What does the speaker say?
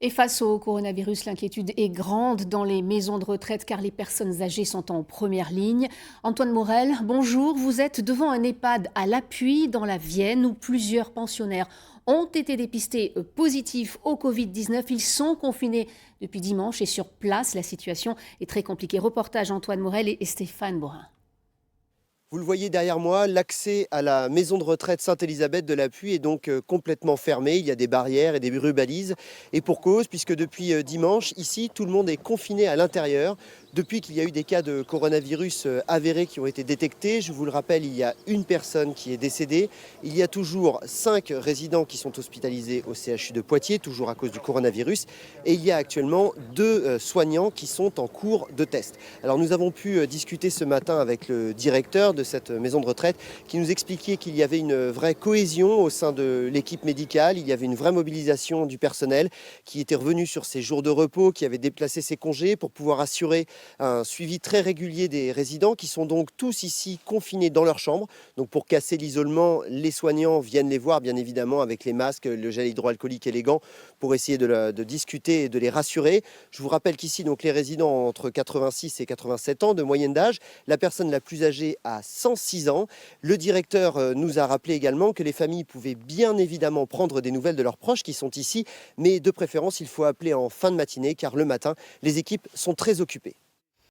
Et face au coronavirus, l'inquiétude est grande dans les maisons de retraite car les personnes âgées sont en première ligne. Antoine Morel, bonjour. Vous êtes devant un EHPAD à l'Appui dans la Vienne où plusieurs pensionnaires ont été dépistés positifs au Covid-19. Ils sont confinés depuis dimanche et sur place, la situation est très compliquée. Reportage Antoine Morel et Stéphane Borin. Vous le voyez derrière moi, l'accès à la maison de retraite Sainte-Élisabeth de l'Appui est donc complètement fermé. Il y a des barrières et des rubalises. Et pour cause, puisque depuis dimanche, ici, tout le monde est confiné à l'intérieur. Depuis qu'il y a eu des cas de coronavirus avérés qui ont été détectés, je vous le rappelle, il y a une personne qui est décédée. Il y a toujours 5 résidents qui sont hospitalisés au CHU de Poitiers, toujours à cause du coronavirus. Et il y a actuellement 2 soignants qui sont en cours de test. Alors nous avons pu discuter ce matin avec le directeur de cette maison de retraite qui nous expliquait qu'il y avait une vraie cohésion au sein de l'équipe médicale, il y avait une vraie mobilisation du personnel qui était revenu sur ses jours de repos, qui avait déplacé ses congés pour pouvoir assurer un suivi très régulier des résidents qui sont donc tous ici confinés dans leur chambre. Donc pour casser l'isolement, les soignants viennent les voir bien évidemment avec les masques, le gel hydroalcoolique et les gants pour essayer de discuter et de les rassurer. Je vous rappelle qu'ici donc les résidents ont entre 86 et 87 ans de moyenne d'âge. La personne la plus âgée a 106 ans. Le directeur nous a rappelé également que les familles pouvaient bien évidemment prendre des nouvelles de leurs proches qui sont ici, mais de préférence il faut appeler en fin de matinée car le matin les équipes sont très occupées.